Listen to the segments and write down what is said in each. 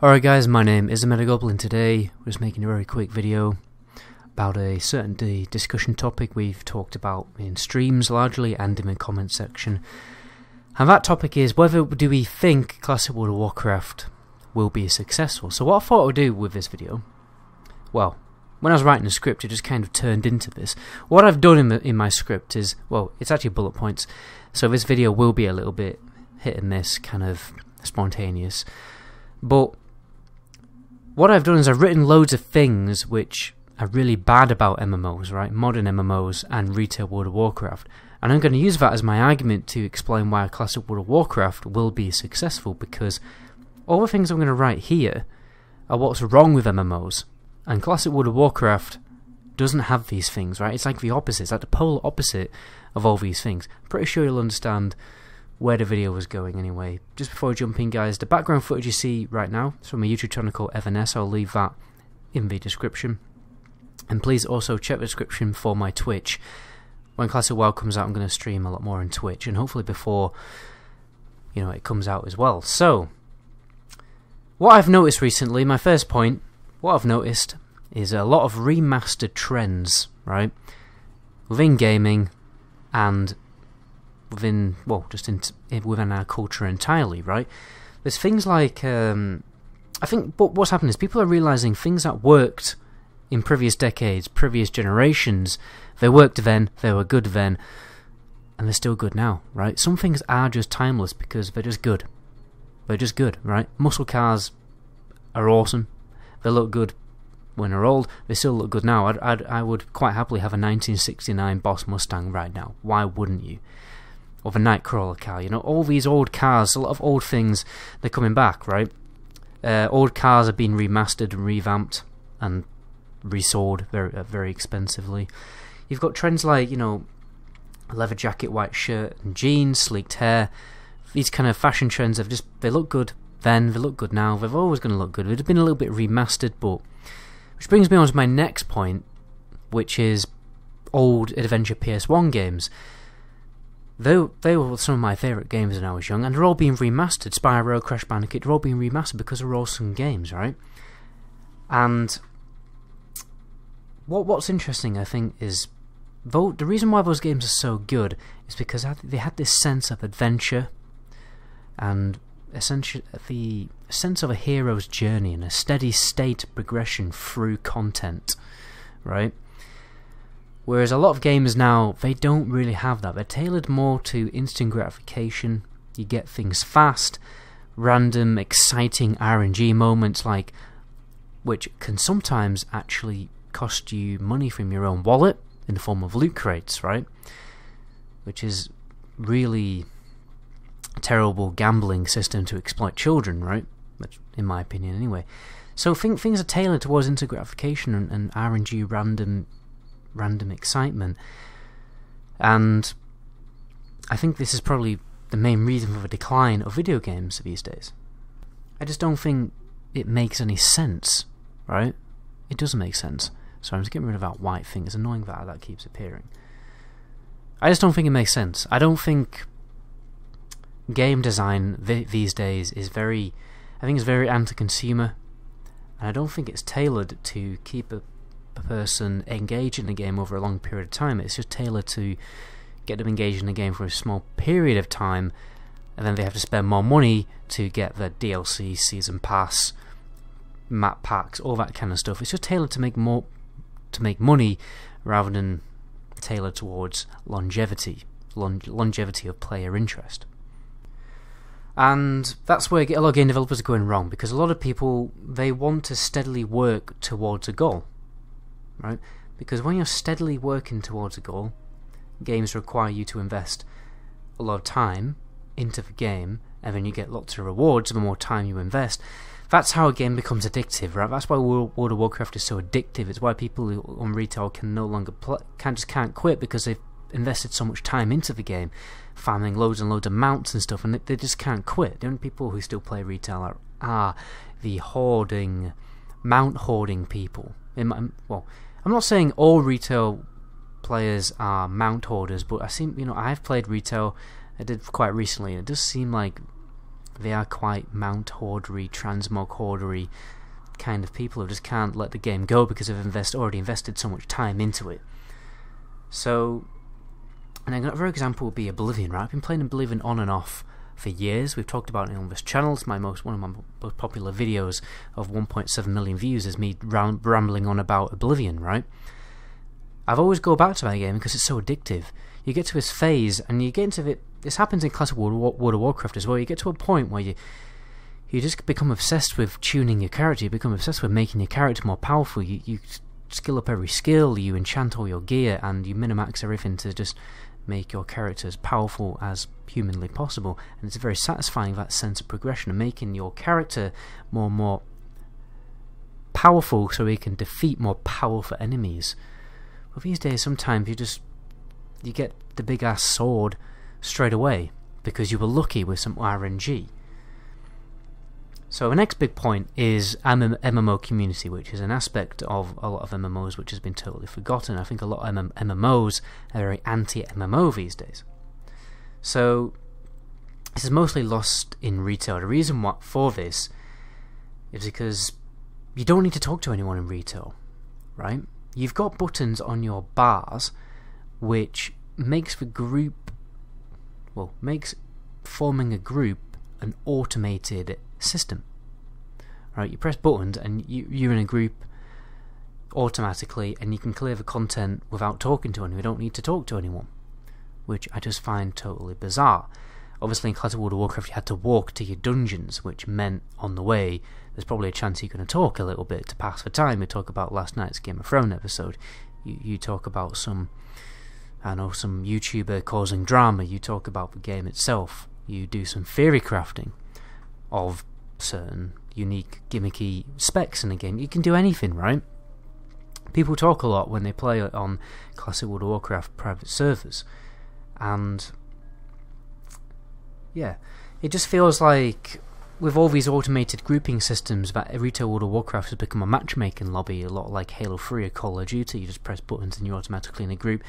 Alright guys, my name is Goblin. Today we're just making a very quick video about a certain discussion topic we've talked about in streams largely and in the comment section. And that topic is whether do we think Classic World of Warcraft will be successful. So what I thought I would do with this video, well, when I was writing the script it just kind of turned into this. What I've done in my script is, well, it's actually bullet points, so this video will be a little bit hit and miss, kind of spontaneous. But what I've done is I've written loads of things which are really bad about MMOs, right? Modern MMOs and retail World of Warcraft. And I'm going to use that as my argument to explain why Classic World of Warcraft will be successful, because all the things I'm going to write here are what's wrong with MMOs. And Classic World of Warcraft doesn't have these things, right? It's like the opposite. It's like the polar opposite of all these things. I'm pretty sure you'll understand where the video was going anyway. Just before I jump in, guys, the background footage you see right now is from a YouTube channel called Everness. I'll leave that in the description. And please also check the description for my Twitch. When Classic WoW comes out, I'm going to stream a lot more on Twitch, and hopefully before, you know, it comes out as well. So, what I've noticed recently, my first point, what I've noticed is a lot of remastered trends, right? Within gaming and within, well, just within our culture entirely, right? There's things like, I think what's happening is people are realizing things that worked in previous decades, previous generations, they worked then, they were good then, and they're still good now, right? Some things are just timeless because they're just good. They're just good, right? Muscle cars are awesome. They look good when they're old. They still look good now. I would quite happily have a 1969 Boss Mustang right now. Why wouldn't you? Or the Nightcrawler car, you know, all these old cars, a lot of old things, they're coming back, right? Old cars have been remastered and revamped and resold very expensively. You've got trends like, you know, leather jacket, white shirt and jeans, sleeked hair. These kind of fashion trends have just, they look good then, they look good now, they're always going to look good. They've been a little bit remastered, but which brings me on to my next point, which is old Adventure PS1 games. They were some of my favourite games when I was young, and they're all being remastered. Spyro, Crash Bandicoot, they're all being remastered because they're awesome games, right? And what's interesting, I think, is the reason why those games are so good is because they had this sense of adventure and essentially the sense of a hero's journey and a steady state progression through content, right? Whereas a lot of games now, they don't really have that. They're tailored more to instant gratification. You get things fast, random, exciting RNG moments, like, which can sometimes actually cost you money from your own wallet in the form of loot crates, right? Which is really a terrible gambling system to exploit children, right? Which, in my opinion, anyway. So things are tailored towards instant gratification and RNG random excitement, and I think this is probably the main reason for the decline of video games these days. I just don't think it makes any sense, right? It doesn't make sense. So I'm just getting rid of that white thing. It's annoying that keeps appearing. I just don't think it makes sense. I don't think game design these days is I think it's very anti-consumer, and I don't think it's tailored to keep a person engaged in the game over a long period of time. It's just tailored to get them engaged in the game for a small period of time, and then they have to spend more money to get the DLC, season pass, map packs, all that kind of stuff. It's just tailored to make money rather than tailored towards longevity of player interest. And that's where a lot of game developers are going wrong, because a lot of people, they want to steadily work towards a goal, right? Because when you're steadily working towards a goal, games require you to invest a lot of time into the game, and then you get lots of rewards the more time you invest. That's how a game becomes addictive, right? That's why World of Warcraft is so addictive. It's why people on retail can no longer can't quit, because they've invested so much time into the game, farming loads and loads of mounts and stuff, and they just can't quit. The only people who still play retail are the mount hoarding people. Well, I'm not saying all retail players are mount hoarders, but I've played retail. I did quite recently, and it does seem like They are quite mount hoardery, transmog hoardery kind of people who just can't let the game go because they've already invested so much time into it. So, and another example would be Oblivion, right? I've been playing Oblivion on and off for years. We've talked about it on this channel. It's one of my most popular videos of 1.7 million views is me rambling on about Oblivion, right? I've always go back to that game because it's so addictive. You get to this phase and you get into it. This happens in classic World of Warcraft as well. You get to a point where you just become obsessed with tuning your character. You become obsessed with making your character more powerful. You skill up every skill, you enchant all your gear, and you minimax everything to just make your character as powerful as humanly possible. And it's very satisfying, that sense of progression and making your character more and more powerful so he can defeat more powerful enemies. But these days sometimes you get the big ass sword straight away because you were lucky with some RNG. So the next big point is MMO community, which is an aspect of a lot of MMOs which has been totally forgotten. I think a lot of MMOs are very anti-MMO these days. So this is mostly lost in retail. The reason for this is because you don't need to talk to anyone in retail, right? You've got buttons on your bars which makes forming a group an automated system. Right, you press buttons and you're in a group automatically, and you can clear the content without talking to anyone. You don't need to talk to anyone, which I just find totally bizarre. Obviously in classic World of Warcraft you had to walk to your dungeons, which meant on the way there's probably a chance you're going to talk a little bit to pass the time. We talk about last night's Game of Thrones episode. You talk about some YouTuber causing drama. You talk about the game itself. You do some theory crafting of certain unique gimmicky specs in a game. You can do anything, right? People talk a lot when they play on classic World of Warcraft private servers, and yeah, it just feels like with all these automated grouping systems that retail World of Warcraft has become a matchmaking lobby, a lot like Halo 3 or Call of Duty. You just press buttons and you're automatically in a group,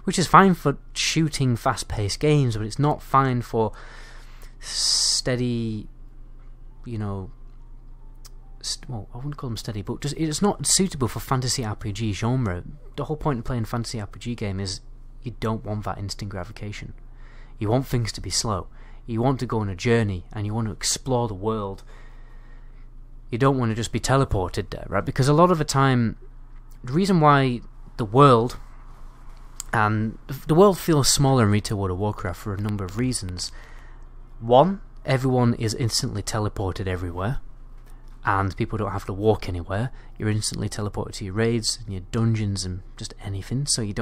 which is fine for shooting fast-paced games, but it's not fine for steady, well, I wouldn't call them steady, but just it's not suitable for fantasy RPG genre. The whole point of playing a fantasy RPG game is you don't want that instant gratification. You want things to be slow. You want to go on a journey and you want to explore the world. You don't want to just be teleported there, right? Because a lot of the time, the reason why the world feels smaller in retail World of Warcraft for a number of reasons. One, everyone is instantly teleported everywhere, and people don't have to walk anywhere. You're instantly teleported to your raids and your dungeons and just anything, so it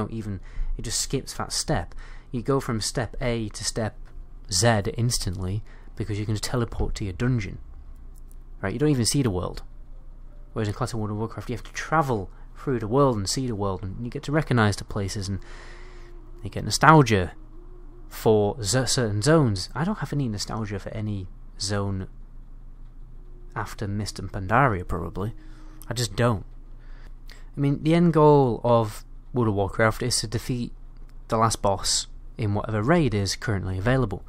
just skips that step. You go from step A to step Z instantly because you can just teleport to your dungeon, right? You don't even see the world. Whereas in classic World of Warcraft you have to travel through the world and see the world, and you get to recognise the places, and you get nostalgia for certain zones. I don't have any nostalgia for any zone after Mist and Pandaria, probably. I just don't. I mean, the end goal of World of Warcraft is to defeat the last boss in whatever raid is currently available,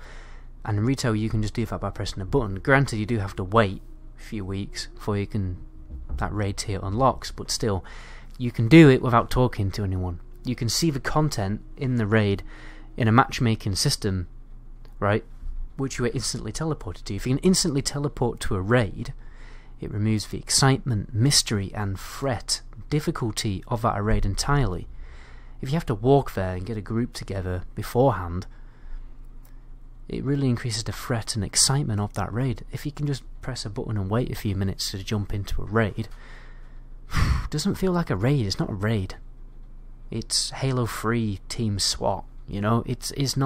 and in retail you can just do that by pressing a button. Granted, you do have to wait a few weeks before that raid tier unlocks, but still, you can do it without talking to anyone. You can see the content in the raid in a matchmaking system, right, which you are instantly teleported to. If you can instantly teleport to a raid, it removes the excitement, mystery and threat, difficulty of that raid entirely. If you have to walk there and get a group together beforehand, it really increases the threat and excitement of that raid. If you can just press a button and wait a few minutes to jump into a raid, it doesn't feel like a raid. It's not a raid. It's Halo 3 Team SWAT. It's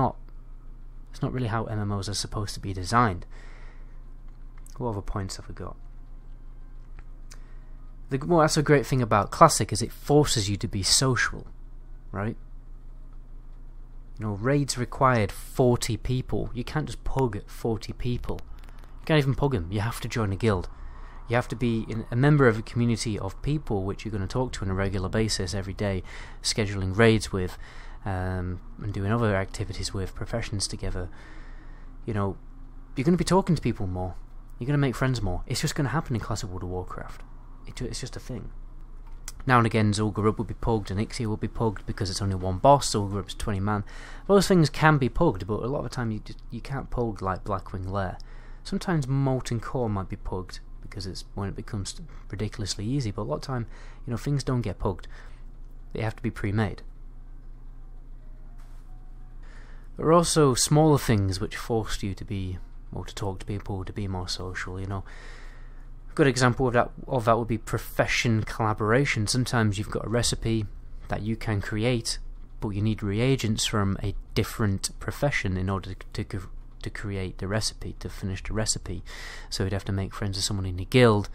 not really how MMOs are supposed to be designed. What other points have we got? That's a great thing about Classic, is it forces you to be social, right? Raids required 40 people. You can't just pug 40 people. You can't even pug them. You have to join a guild. You have to be a member of a community of people which you're going to talk to on a regular basis every day, scheduling raids with, and doing other activities with, professions together. you're going to be talking to people more. You're going to make friends more. It's just going to happen in Classic World of Warcraft. It's just a thing. Now and again, Zul'Gurub will be pugged, and Ixia will be pugged because it's only one boss. Zul'Gurub's 20 man. Those things can be pugged, but a lot of the time you can't pug like Blackwing Lair. Sometimes Molten Core might be pugged because it's when it becomes ridiculously easy. But a lot of time, things don't get pugged. They have to be pre-made. There are also smaller things which forced you to be, to talk to people, to be more social. A good example of that would be profession collaboration. Sometimes you've got a recipe that you can create, but you need reagents from a different profession in order to create the recipe, to finish the recipe. So you'd have to make friends with someone in your guild,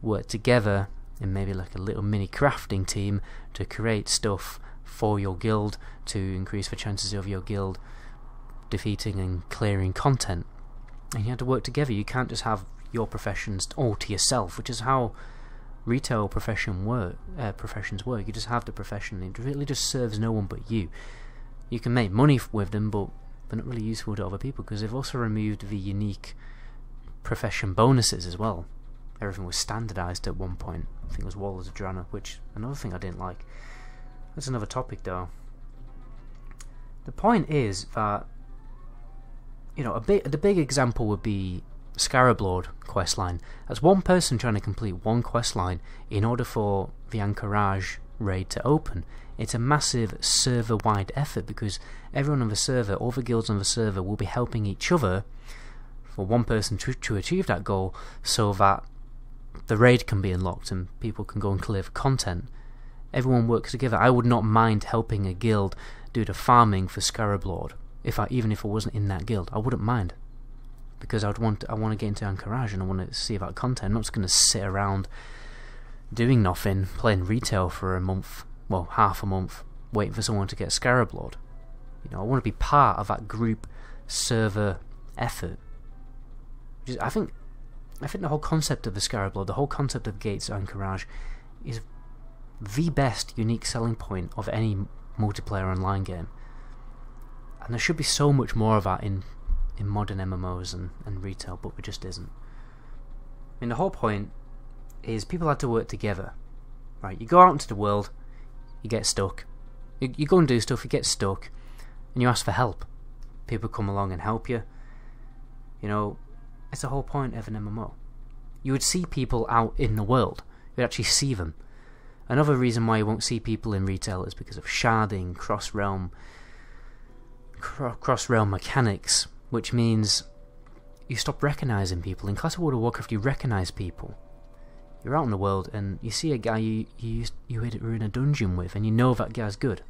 work together in maybe like a little mini crafting team to create stuff for your guild to increase the chances of your guild defeating and clearing content. And you have to work together. You can't just have your professions all to yourself, which is how retail professions work. You just have the profession. It really just serves no one but you. You can make money with them, but they're not really useful to other people because they've also removed the unique profession bonuses as well. Everything was standardized at one point. I think it was Wall of Drana, which another thing I didn't like. That's another topic though. The point is that the big example would be Scarab Lord questline. That's one person trying to complete one questline in order for the Anchorage raid to open. It's a massive server-wide effort because everyone on the server, all the guilds on the server, will be helping each other for one person to achieve that goal, so that the raid can be unlocked and people can go and clear the content. Everyone works together. I would not mind helping a guild do the farming for Scarab Lord. Even if I wasn't in that guild, I wouldn't mind, because I want to get into Anchorage and I want to see about content. I'm not just going to sit around doing nothing, playing retail for a month, well, half a month, waiting for someone to get Scarab Lord. I want to be part of that group server effort. I think the whole concept of the Scarab Lord, the whole concept of Gates of Anchorage, is the best unique selling point of any multiplayer online game. And there should be so much more of that in modern MMOs and retail, but there just isn't. The whole point is people had to work together, right? You go out into the world, you get stuck. You go and do stuff, you get stuck, and you ask for help. People come along and help you. It's the whole point of an MMO. You would see people out in the world. You'd actually see them. Another reason why you won't see people in retail is because of sharding, cross-realm mechanics, which means you stop recognizing people. In Classic World of Warcraft, you recognize people. You're out in the world and you see a guy you were in a dungeon with, and you know that guy's good.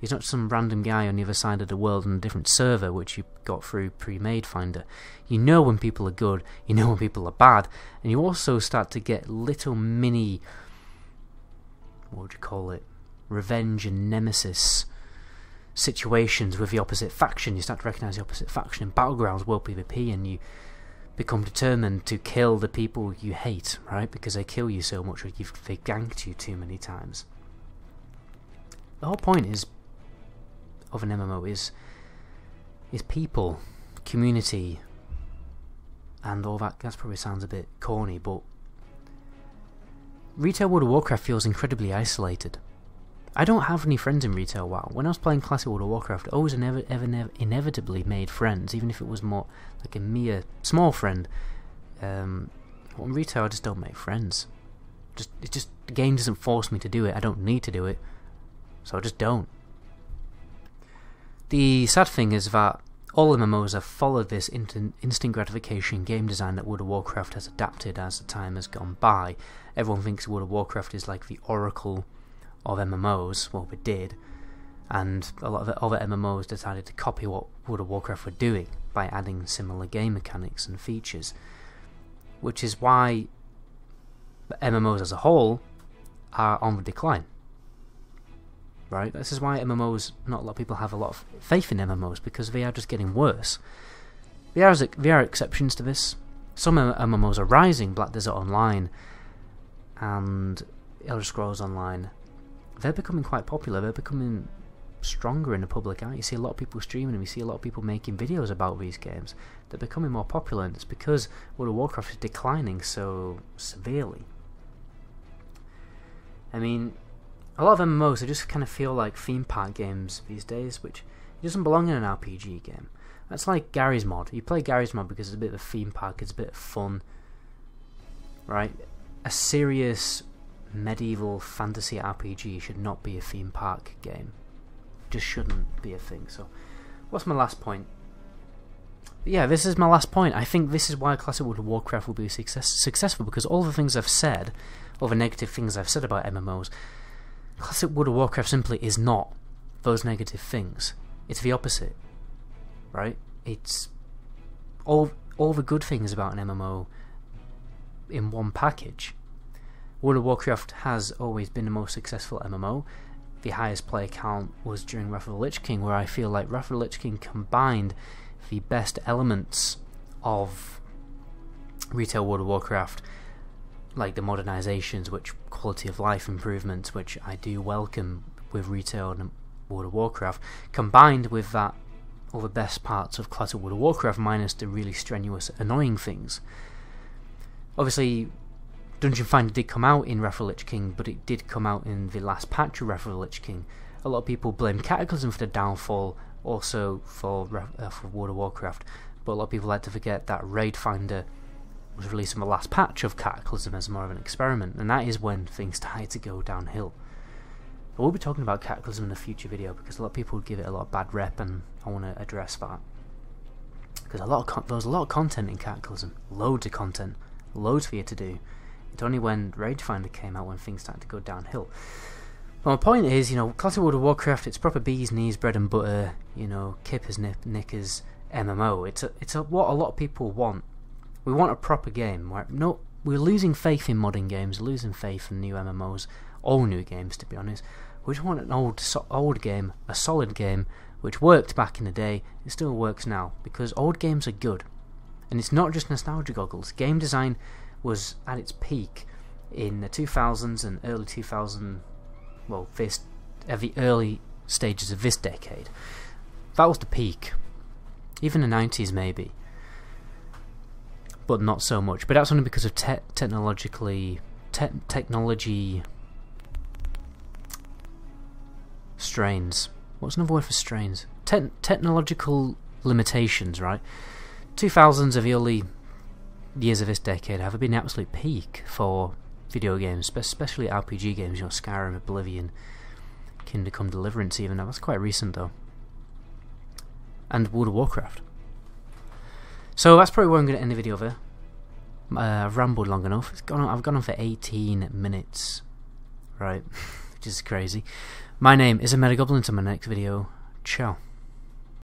He's not some random guy on the other side of the world on a different server which you got through pre-made finder. You know when people are good, you know when people are bad, and you also start to get little mini, what would you call it, revenge and nemesis situations with the opposite faction. You start to recognise the opposite faction in Battlegrounds, World PvP, and you become determined to kill the people you hate, right? Because they kill you so much, or they ganked you too many times. The whole point of an MMO is people, community, and all that. That probably sounds a bit corny, but Retail World of Warcraft feels incredibly isolated. I don't have any friends in Retail WoW. When I was playing Classic World of Warcraft, I always inevitably made friends, even if it was more like a mere small friend. On Retail, I just don't make friends. The game doesn't force me to do it. I don't need to do it, so I just don't. The sad thing is that all MMOs have followed this instant gratification game design that World of Warcraft has adapted as the time has gone by. Everyone thinks World of Warcraft is like the oracle of MMOs. Well, we did, and a lot of the other MMOs decided to copy what World of Warcraft were doing by adding similar game mechanics and features, which is why MMOs as a whole are on the decline. Right? This is why MMOs, not a lot of people have a lot of faith in MMOs, because they are just getting worse. There are exceptions to this. Some MMOs are rising. Black Desert Online and Elder Scrolls Online, they're becoming quite popular. They're becoming stronger in the public eye. You see a lot of people streaming them, you see a lot of people making videos about these games. They're becoming more popular, and it's because World of Warcraft is declining so severely. I mean, a lot of MMOs, they just kind of feel like theme park games these days, which doesn't belong in an RPG game. That's like Garry's Mod. You play Garry's Mod because it's a bit of a theme park, it's a bit of fun, right? A serious medieval fantasy RPG should not be a theme park game. Just shouldn't be a thing. So, what's my last point? Yeah, this is my last point. I think this is why Classic World of Warcraft will be successful, because all the things I've said, all the negative things I've said about MMOs, Classic World of Warcraft simply is not those negative things. It's the opposite, right? It's all the good things about an MMO in one package. World of Warcraft has always been the most successful MMO. The highest player count was during Wrath of the Lich King, where I feel like Wrath of the Lich King combined the best elements of retail World of Warcraft, like the modernizations, which quality of life improvements, which I do welcome with retail and World of Warcraft, combined with that all the best parts of Classic World of Warcraft minus the really strenuous, annoying things. Obviously, Dungeon Finder did come out in Wrath of the Lich King, but it did come out in the last patch of Wrath of the Lich King. A lot of people blame Cataclysm for the downfall, also for World of Warcraft, but a lot of people like to forget that Raid Finder was released in the last patch of Cataclysm as more of an experiment, and that is when things started to go downhill. I will be talking about Cataclysm in a future video, because a lot of people would give it a lot of bad rep, and I want to address that. Because there was a lot of content in Cataclysm, loads of content, loads for you to do. It's only when Raid Finder came out when things started to go downhill. But my point is, Classic World of Warcraft, it's proper bees knees, bread and butter, kippers, knickers, MMO. It's what a lot of people want. We want a proper game. We're losing faith in modern games, losing faith in new MMOs, all new games to be honest. We just want an old game, a solid game, which worked back in the day, it still works now, because old games are good. And it's not just nostalgia goggles. Game design was at its peak in the 2000s and early 2000s, at the early stages of this decade. That was the peak. Even the 90s maybe, but not so much. But that's only because of technology strains. What's another word for strains? Technological limitations, right? 2000s of the early years of this decade have been the absolute peak for video games, especially RPG games, Skyrim, Oblivion, Kingdom Come Deliverance even. That's quite recent though. And World of Warcraft. So that's probably where I'm going to end the video there. I've rambled long enough. I've gone on for 18 minutes, right? Which is crazy. My name is Goblin. Until my next video. Ciao.